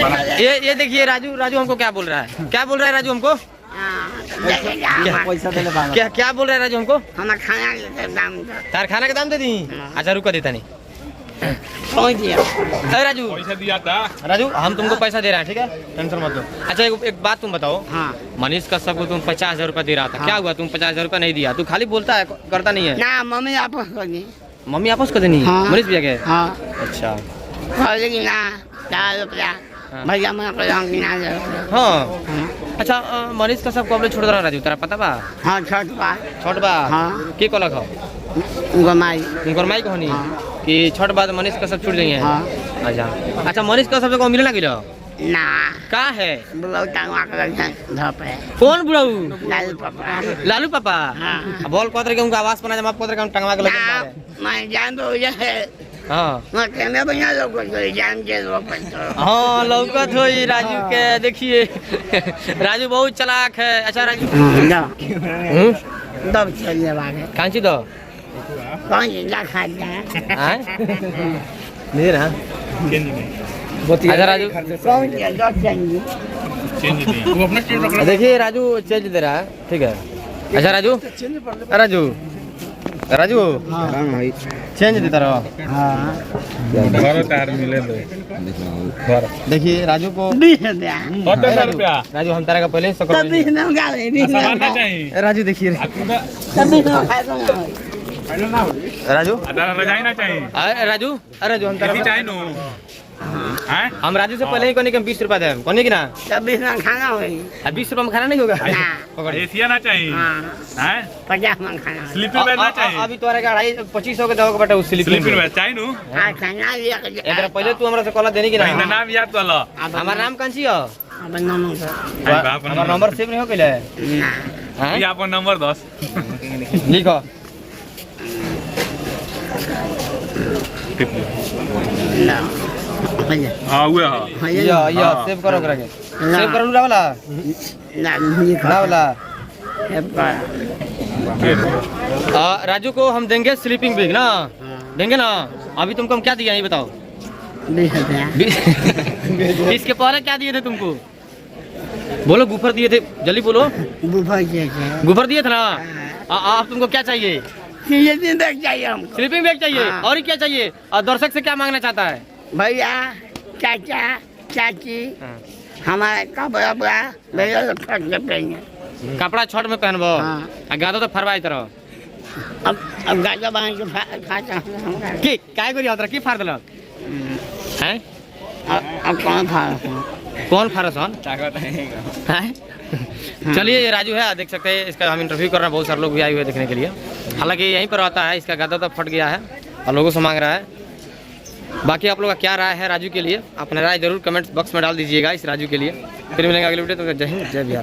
ये देखिए राजू, राजू हमको क्या बोल रहा है, क्या बोल रहा है राजू हमको, पैसा देले बाबा क्या बोल रहा है राजू हमको, हमारा खाना के दाम तार खाना के दाम दे दी। अच्छा रुको देता नहीं। पहुँच दिया अरे राजू, पैसा दिया था राजू हम तुमको पैसा दे रहे हैं, ठीक है, टेंशन मत लो। अच्छा एक बात तुम बताओ, हाँ मनीष कश्यप को तुम 50,000 रुपया दे रहा था, क्या हुआ तुम 50,000 रुपया नहीं दिया? तू खाली बोलता है, करता नहीं है। ना मम्मी आपस कर दी। मम्मी आपस कर देनी? हाँ। मनीष भैया के? हाँ अच्छा लेकिन ना 4 रुपया भैया मैं कर ना दे। हाँ। अच्छा मनीष कश्यप को छोड़ रहा राजू, तेरा पता बा? हाँ छोट बा छोट बा हाँ। के कोलक हो गमाई गरमाई कहनी कि छोट बाद मनीष कश्यप छूट जाइए। हाँ अच्छा मनीष कश्यप से को मिले ना गिलो ना का है? बुलाऊ टांगवा कर धप है। कौन बुढ़ाऊ? लालू पापा लालू पापा। हाँ। बोल कोतर के उनका आवाज बना, जब आप कोतर के टंगवा के लगे ना मारे। मैं जान दो है हाँ मैं कहने बना लोग को जान के लोग पर हाँ लौकत होई राजू के, देखिए राजू बहुत चालाक है। अच्छा राजू दब चलने वाले कांची दो कौन जिंदा खाता है नहीं रहा। चेंज नहीं, अच्छा राजू कौन जिंदा चाहिए चेंज नहीं, वो अपना चेंज रख देखिए राजू चेंज दे रहा है, ठीक है। अच्छा राजू राजू राजू चेंज देता रहो। हाँ घर तार मिले दो घर देखिए राजू को 20 रुपया 70 रुपया राजू हम तारा का पहले ही तब सकड़ 20 ना गाले 20 सामान ना ना चाहिए राजू देखिए तब 20 ना खाएगा राजू रजाई ना चाहिए, राजू राजू हम तारा किसी चाहिए नो हैं हम राजू से पहले ही कोने के 20 रुपया दे कोने की ना तब 20 ना खाना होगी 20 रुपया में खाना नहीं होगा। ना पकड़ एशिया ना चाहिए हाँ हैं, 50 में खाना होगी। स्लीपिंग बैग ना चाहिए, अभी तुम्हारे का 2500 के दवा बेटा उस स्लीपिंग स्लिप बैग चाहिए नो हाँ खाना लिया के एकरा पहले तू हमरा से कॉल देनी की भाई ना? नाम याद कर लो, हमार नाम कौन छी हो? अब नमक भाई बाप हमार नंबर सेव नहीं हो पहले ना हैं? ये आपका नंबर 10 लिखो ना भैया हाँ हुए हाँ भैया या सेव करो करा के सेव करो ना वाला ना ये ना खा वाला। फिर राजू को हम देंगे स्लीपिंग बैग ना, देंगे ना। अभी तुमको हम क्या दिया ये बताओ? 20 रुपया इसके पहले क्या दिए थे तुमको? बोलो गुफर दिए थे, जल्दी बोलो। बुफा के गुफर दिए थे ना। आप तुमको क्या चाहिए? ये दिन तक चाहिए हमको स्लीपिंग बैग चाहिए हाँ। और क्या चाहिए? और दर्शक से क्या मांगना चाहता है? भैया चाचा चाची हमारे कपड़ा बड़ा भैया लोग फट के पहने कपड़ा छोट में पहनबो हाँ। गादो तो फरवाई तरह अब गाजा बांध के खाता हूँ की काय करी होतरा की फाड़ देलक हैं? अब कौन फाड़ कौन फारस हन हैं? चलिए ये राजू है, देख सकते हैं इसका हम इंटरव्यू कर रहे हैं, बहुत सारे लोग भी आए हुए देखने के लिए। हालांकि यहीं पर आता है, इसका गदा तो फट गया है और लोगों से मांग रहा है। बाकी आप लोग का क्या राय है राजू के लिए? अपना राय जरूर कमेंट बॉक्स में डाल दीजिएगा इस राजू के लिए। फिर मिलेंगे अगले वीडियो, तो जय हिंद जय बिहार।